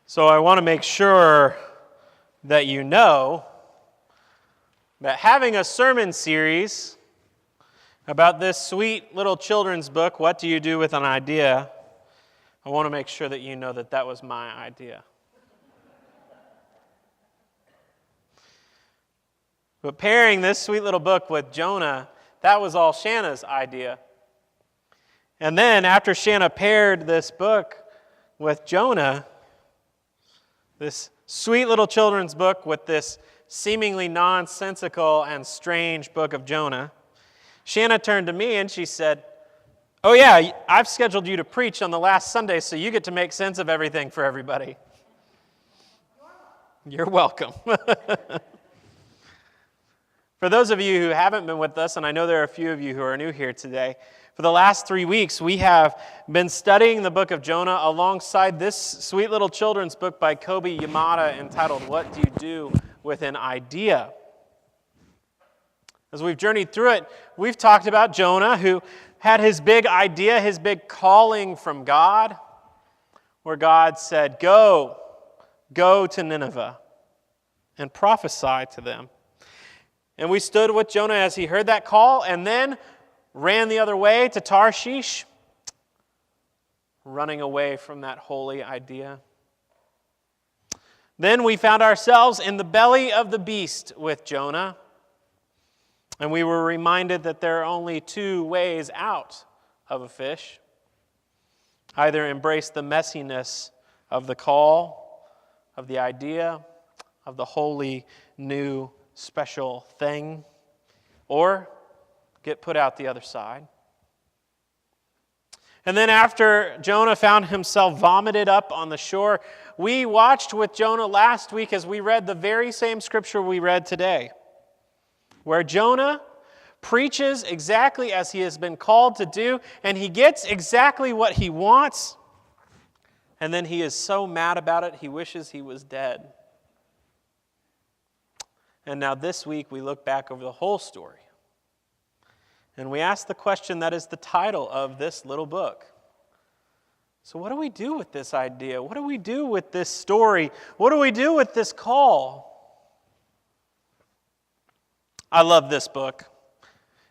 So I want to make sure that you know that having a sermon series about this sweet little children's book, What Do You Do With an Idea? I want to make sure that you know that that was my idea. But pairing this sweet little book with Jonah, that was all Shanna's idea. And then after Shanna paired this book with Jonah, this sweet little children's book with this seemingly nonsensical and strange book of Jonah, Shanna turned to me and she said, "Oh yeah, I've scheduled you to preach on the last Sunday, so you get to make sense of everything for everybody." You're welcome. For those of you who haven't been with us, and I know there are a few of you who are new here today, for the last 3 weeks we have been studying the book of Jonah alongside this sweet little children's book by Kobe Yamada entitled, What Do You Do With an Idea? As we've journeyed through it, we've talked about Jonah, who had his big idea, his big calling from God, where God said, go to Nineveh and prophesy to them. And we stood with Jonah as he heard that call and then ran the other way to Tarshish, running away from that holy idea. Then we found ourselves in the belly of the beast with Jonah, and we were reminded that there are only two ways out of a fish. Either embrace the messiness of the call, of the idea, of the holy, new, special thing, or get put out the other side. And then after Jonah found himself vomited up on the shore, we watched with Jonah last week as we read the very same scripture we read today, where Jonah preaches exactly as he has been called to do, and he gets exactly what he wants, and then he is so mad about it, he wishes he was dead. And now this week we look back over the whole story, and we ask the question that is the title of this little book. So what do we do with this idea? What do we do with this story? What do we do with this call? I love this book.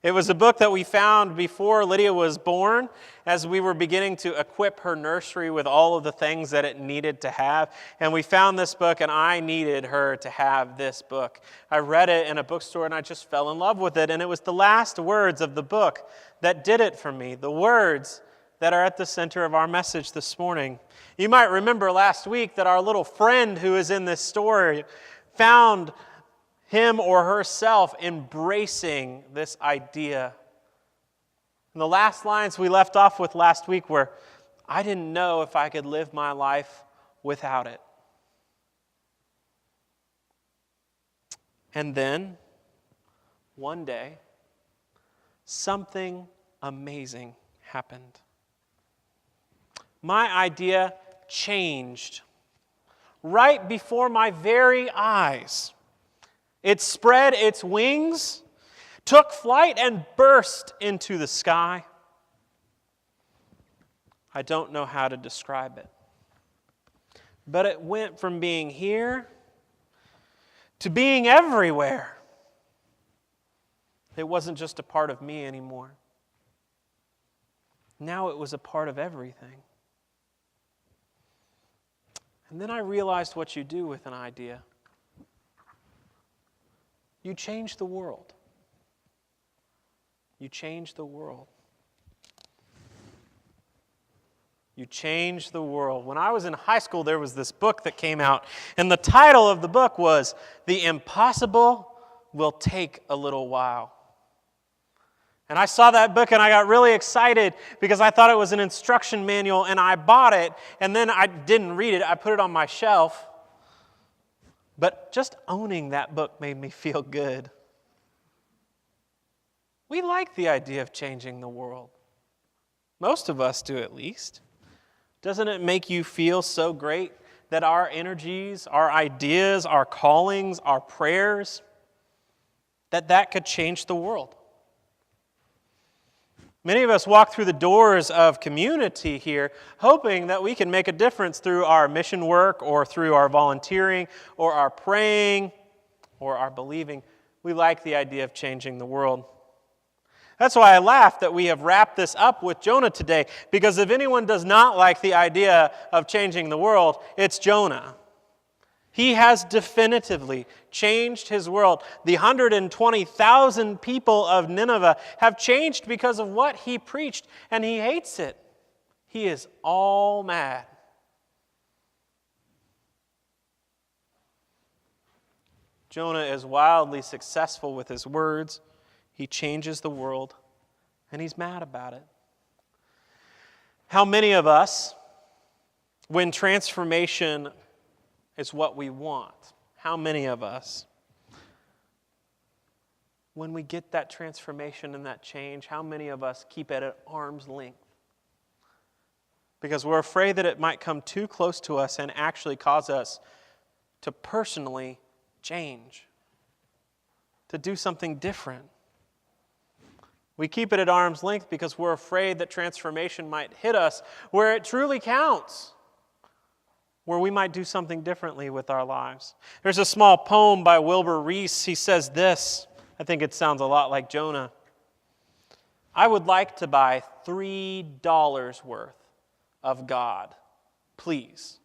It was a book that we found before Lydia was born, as we were beginning to equip her nursery with all of the things that it needed to have. And we found this book, and I needed her to have this book. I read it in a bookstore, and I just fell in love with it. And it was the last words of the book that did it for me, the words that are at the center of our message this morning. You might remember last week that our little friend who is in this story found him or herself embracing this idea. And the last lines we left off with last week were, I didn't know if I could live my life without it. And then, one day, something amazing happened. My idea changed right before my very eyes. It spread its wings, took flight, and burst into the sky. I don't know how to describe it. But it went from being here to being everywhere. It wasn't just a part of me anymore. Now it was a part of everything. And then I realized what you do with an idea. You change the world. You change the world. You change the world. When I was in high school, there was this book that came out, and the title of the book was The Impossible Will Take a Little While. And I saw that book and I got really excited because I thought it was an instruction manual, and I bought it, and then I didn't read it. I put it on my shelf. But just owning that book made me feel good. We like the idea of changing the world. Most of us do, at least. Doesn't it make you feel so great that our energies, our ideas, our callings, our prayers, that could change the world? Many of us walk through the doors of community here hoping that we can make a difference through our mission work or through our volunteering or our praying or our believing. We like the idea of changing the world. That's why I laugh that we have wrapped this up with Jonah today, because if anyone does not like the idea of changing the world, it's Jonah. He has definitively changed his world. The 120,000 people of Nineveh have changed because of what he preached, and he hates it. He is all mad. Jonah is wildly successful with his words. He changes the world, and he's mad about it. How many of us, when transformation is what we want, how many of us, when we get that transformation and that change, how many of us keep it at arm's length? Because we're afraid that it might come too close to us and actually cause us to personally change, to do something different. We keep it at arm's length because we're afraid that transformation might hit us where it truly counts, where we might do something differently with our lives. There's a small poem by Wilbur Reese. He says this. I think it sounds a lot like Jonah. I would like to buy $3 worth of God, please.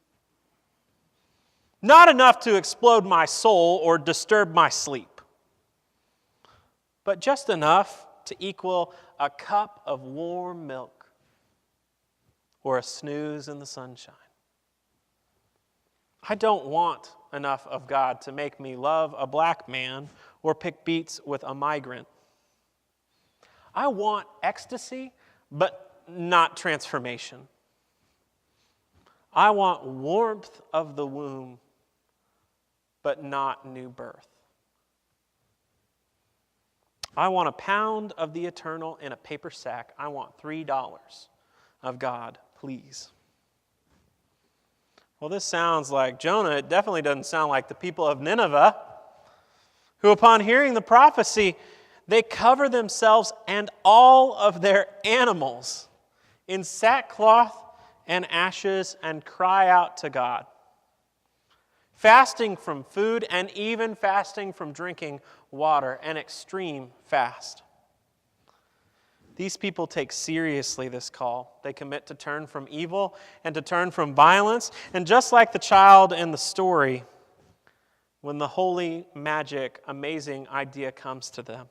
Not enough to explode my soul or disturb my sleep, but just enough to equal a cup of warm milk or a snooze in the sunshine. I don't want enough of God to make me love a black man or pick beets with a migrant. I want ecstasy, but not transformation. I want warmth of the womb, but not new birth. I want a pound of the eternal in a paper sack. I want $3 of God, please. Well, this sounds like Jonah. It definitely doesn't sound like the people of Nineveh, who upon hearing the prophecy, they cover themselves and all of their animals in sackcloth and ashes and cry out to God, fasting from food and even fasting from drinking water, an extreme fast. These people take seriously this call. They commit to turn from evil and to turn from violence. And just like the child in the story, when the holy, magic, amazing idea comes to them,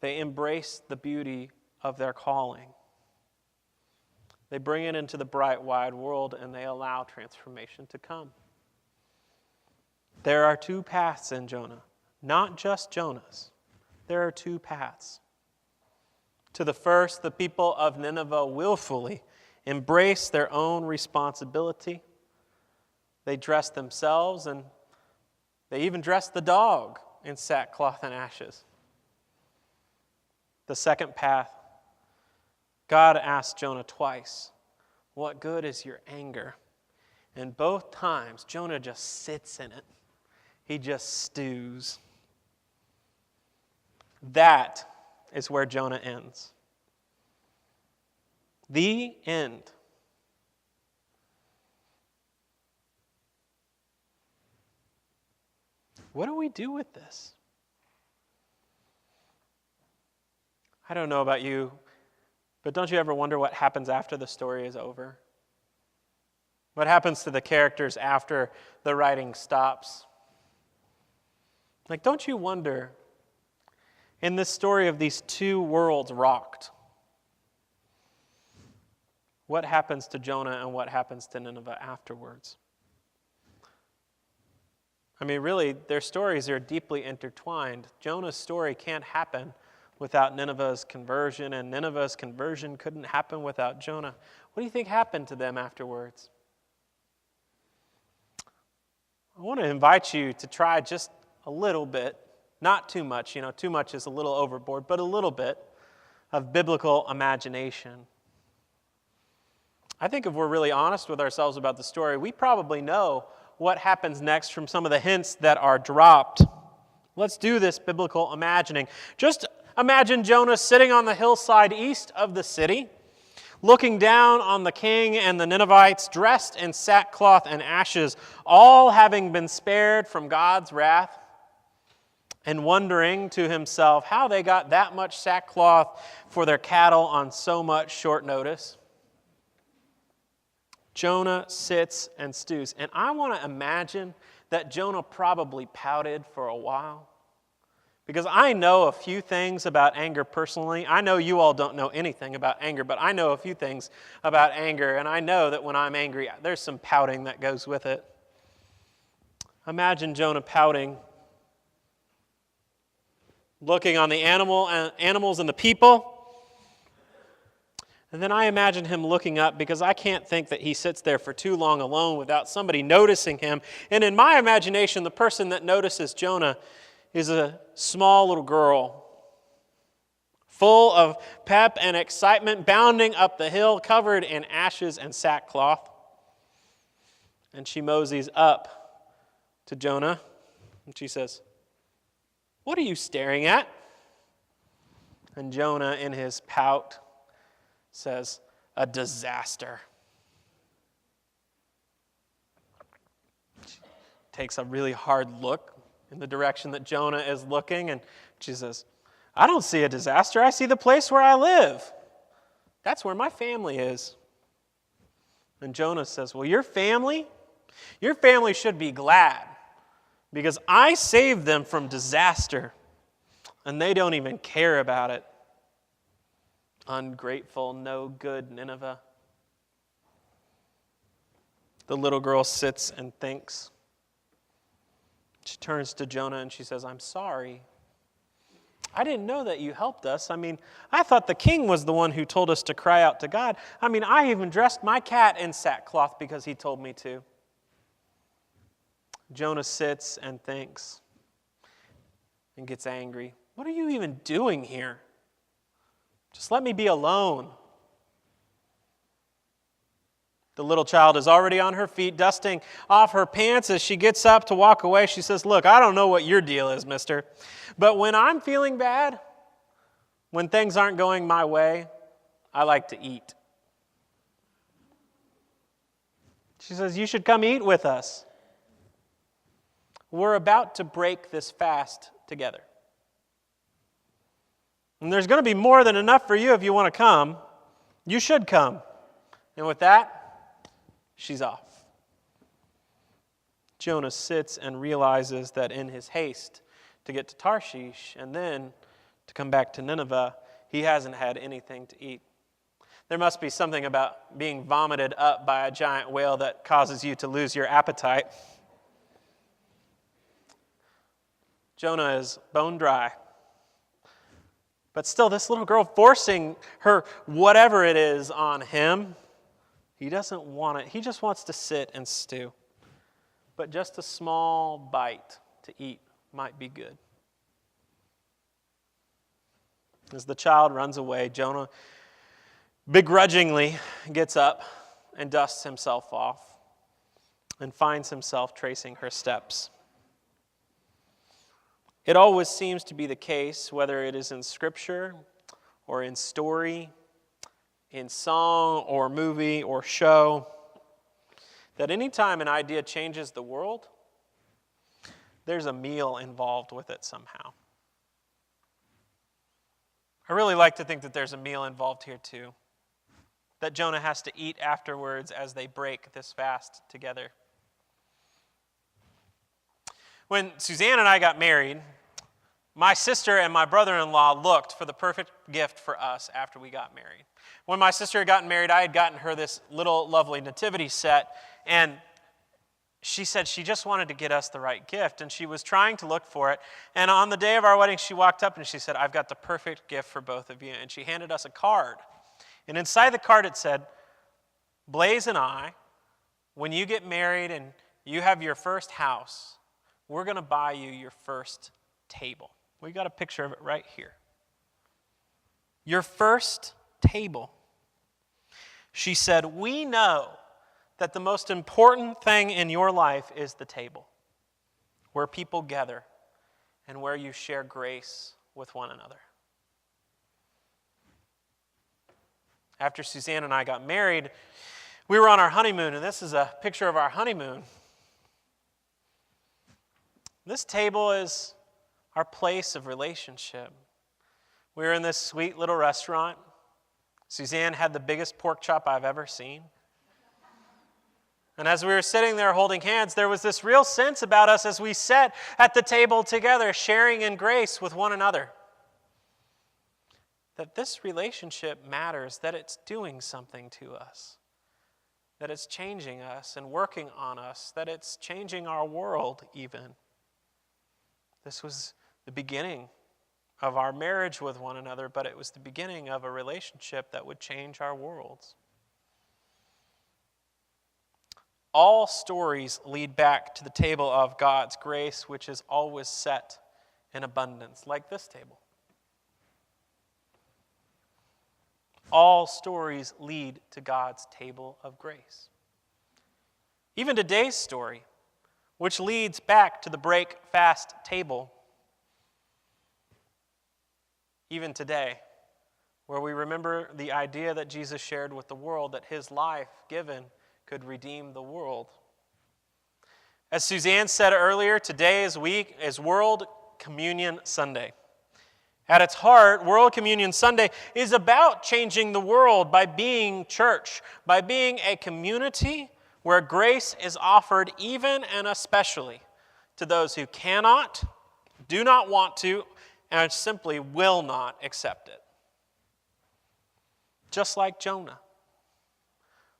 they embrace the beauty of their calling. They bring it into the bright, wide world, and they allow transformation to come. There are two paths in Jonah, not just Jonah's. There are two paths. To the first, the people of Nineveh willfully embrace their own responsibility. They dress themselves, and they even dress the dog in sackcloth and ashes. The second path, God asked Jonah twice, "What good is your anger?" And both times, Jonah just sits in it. He just stews. That is where Jonah ends. The end. What do we do with this? I don't know about you, but don't you ever wonder what happens after the story is over? What happens to the characters after the writing stops? Like, don't you wonder, in this story of these two worlds rocked, what happens to Jonah and what happens to Nineveh afterwards? I mean, really, their stories are deeply intertwined. Jonah's story can't happen without Nineveh's conversion, and Nineveh's conversion couldn't happen without Jonah. What do you think happened to them afterwards? I want to invite you to try just a little bit, not too much, too much is a little overboard, but a little bit of biblical imagination. I think if we're really honest with ourselves about the story, we probably know what happens next from some of the hints that are dropped. Let's do this biblical imagining. Just Imagine Jonah sitting on the hillside east of the city, looking down on the king and the Ninevites, dressed in sackcloth and ashes, all having been spared from God's wrath, and wondering to himself how they got that much sackcloth for their cattle on so much short notice. Jonah sits and stews. And I want to imagine that Jonah probably pouted for a while. Because I know a few things about anger personally. I know you all don't know anything about anger, but I know a few things about anger. And I know that when I'm angry, there's some pouting that goes with it. Imagine Jonah pouting, looking on the animals and the people. And then I imagine him looking up, because I can't think that he sits there for too long alone without somebody noticing him. And in my imagination, the person that notices Jonah is a small little girl, full of pep and excitement, bounding up the hill, covered in ashes and sackcloth. And she moseys up to Jonah, and she says, "What are you staring at?" And Jonah, in his pout, says, "A disaster." She takes a really hard look in the direction that Jonah is looking, and she says, "I don't see a disaster. I see the place where I live. That's where my family is." And Jonah says, "Well, your family should be glad, because I saved them from disaster, and they don't even care about it. Ungrateful, no good Nineveh." The little girl sits and thinks. She turns to Jonah and she says, "I'm sorry. I didn't know that you helped us. I thought the king was the one who told us to cry out to God. I even dressed my cat in sackcloth because he told me to." Jonah sits and thinks and gets angry. "What are you even doing here? Just let me be alone." The little child is already on her feet, dusting off her pants as she gets up to walk away. She says, "Look, I don't know what your deal is, mister, but when I'm feeling bad, when things aren't going my way, I like to eat." She says, "You should come eat with us. We're about to break this fast together. And there's going to be more than enough for you if you want to come. You should come." And with that, she's off. Jonah sits and realizes that in his haste to get to Tarshish and then to come back to Nineveh, he hasn't had anything to eat. There must be something about being vomited up by a giant whale that causes you to lose your appetite. Jonah is bone dry. But still, this little girl forcing her whatever it is on him, he doesn't want it. He just wants to sit and stew. But just a small bite to eat might be good. As the child runs away, Jonah begrudgingly gets up and dusts himself off and finds himself tracing her steps. It always seems to be the case, whether it is in Scripture or in story, in song or movie or show, that anytime an idea changes the world, there's a meal involved with it somehow. I really like to think that there's a meal involved here too, that Jonah has to eat afterwards as they break this fast together. When Suzanne and I got married, my sister and my brother-in-law looked for the perfect gift for us after we got married. When my sister had gotten married, I had gotten her this little lovely nativity set, and she said she just wanted to get us the right gift, and she was trying to look for it. And on the day of our wedding, she walked up and she said, "I've got the perfect gift for both of you." And she handed us a card. And inside the card it said, "Blaze and I, when you get married and you have your first house, we're going to buy you your first table." We got a picture of it right here. Your first table. She said, "We know that the most important thing in your life is the table, where people gather and where you share grace with one another." after Suzanne and I got married, we were on our honeymoon, and this is a picture of our honeymoon. This table is our place of relationship. We were in this sweet little restaurant. Suzanne had the biggest pork chop I've ever seen. And as we were sitting there holding hands, there was this real sense about us as we sat at the table together, sharing in grace with one another. That this relationship matters, that it's doing something to us, that it's changing us and working on us, that it's changing our world even. This was the beginning of our marriage with one another, but it was the beginning of a relationship that would change our worlds. All stories lead back to the table of God's grace, which is always set in abundance, like this table. All stories lead to God's table of grace. Even today's story, which leads back to the break-fast table. Even today, where we remember the idea that Jesus shared with the world, that his life given could redeem the world. As Suzanne said earlier, today is World Communion Sunday. At its heart, World Communion Sunday is about changing the world by being church, by being a community where grace is offered even and especially to those who cannot, do not want to, and simply will not accept it. Just like Jonah.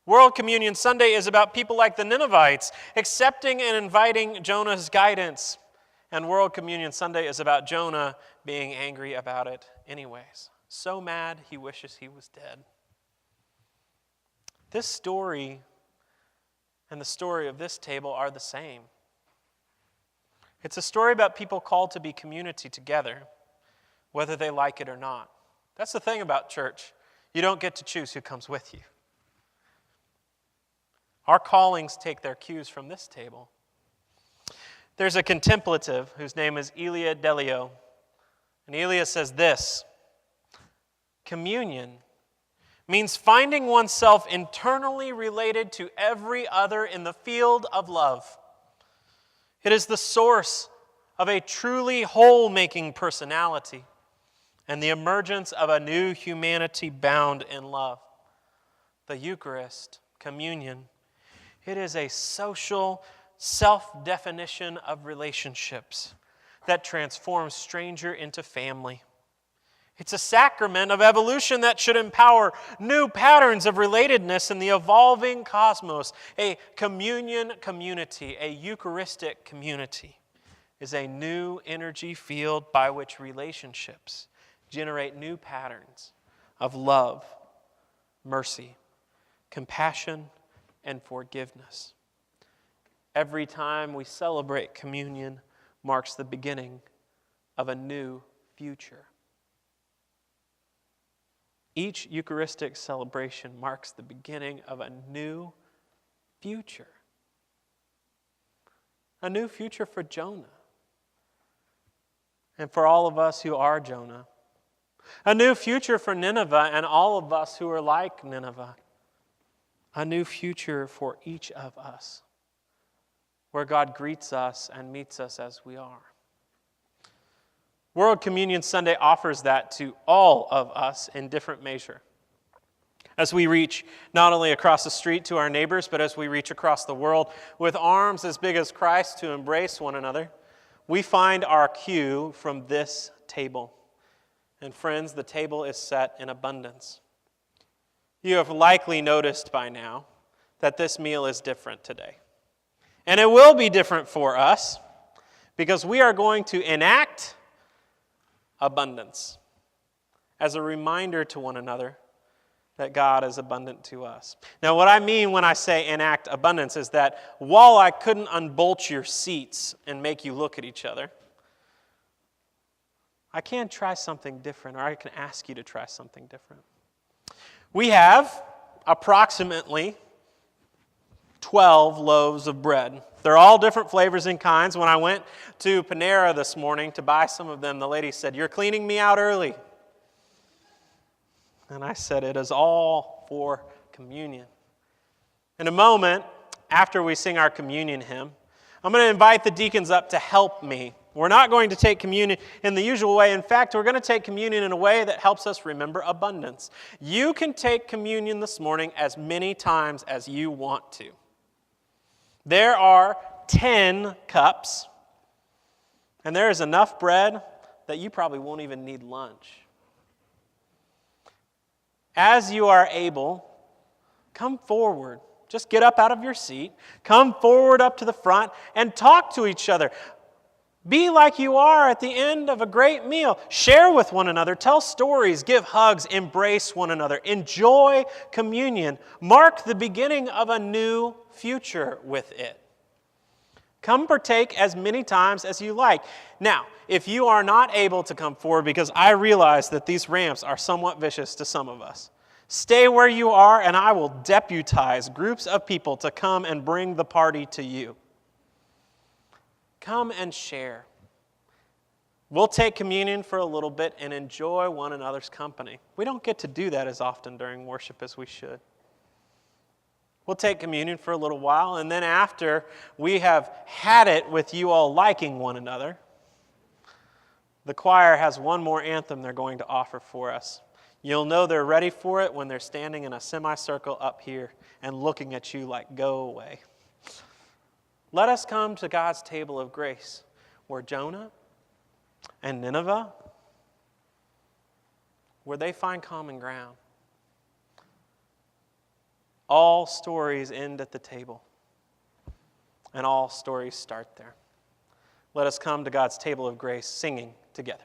World Communion Sunday is about people like the Ninevites accepting and inviting Jonah's guidance. And World Communion Sunday is about Jonah being angry about it anyways. So mad he wishes he was dead. This story and the story of this table are the same. It's a story about people called to be community together, whether they like it or not. That's the thing about church. You don't get to choose who comes with you. Our callings take their cues from this table. There's a contemplative whose name is Elia Delio. And Elia says this: communion means finding oneself internally related to every other in the field of love. It is the source of a truly whole-making personality and the emergence of a new humanity bound in love. The Eucharist, communion, it is a social self-definition of relationships that transforms stranger into family. It's a sacrament of evolution that should empower new patterns of relatedness in the evolving cosmos. A communion community, a Eucharistic community, is a new energy field by which relationships generate new patterns of love, mercy, compassion, and forgiveness. Every time we celebrate communion marks the beginning of a new future. Each Eucharistic celebration marks the beginning of a new future. A new future for Jonah. And for all of us who are Jonah. A new future for Nineveh and all of us who are like Nineveh. A new future for each of us, where God greets us and meets us as we are. World Communion Sunday offers that to all of us in different measure. As we reach not only across the street to our neighbors, but as we reach across the world with arms as big as Christ to embrace one another, we find our cue from this table. And friends, the table is set in abundance. You have likely noticed by now that this meal is different today. And it will be different for us because we are going to enact abundance as a reminder to one another that God is abundant to us. Now, what I mean when I say enact abundance is that while I couldn't unbolt your seats and make you look at each other, I can try something different, or I can ask you to try something different. We have approximately 12 loaves of bread. They're all different flavors and kinds. When I went to Panera this morning to buy some of them, the lady said, "You're cleaning me out early." And I said, it is all for communion. In a moment, after we sing our communion hymn, I'm going to invite the deacons up to help me. We're not going to take communion in the usual way. In fact, we're going to take communion in a way that helps us remember abundance. You can take communion this morning as many times as you want to. There are 10 cups, and there is enough bread that you probably won't even need lunch. As you are able, come forward. Just get up out of your seat, come forward up to the front, and talk to each other. Be like you are at the end of a great meal. Share with one another, tell stories, give hugs, embrace one another. Enjoy communion. Mark the beginning of a new future with it. Come partake as many times as you like. Now, if you are not able to come forward, because I realize that these ramps are somewhat vicious to some of us, stay where you are, and I will deputize groups of people to come and bring the party to you. Come and share. We'll take communion for a little bit and enjoy one another's company. We don't get to do that as often during worship as we should. We'll take communion for a little while, and then after we have had it with you all liking one another, the choir has one more anthem they're going to offer for us. You'll know they're ready for it when they're standing in a semicircle up here and looking at you like, go away. Let us come to God's table of grace, where Jonah and Nineveh, where they find common ground. All stories end at the table, and all stories start there. Let us come to God's table of grace singing together.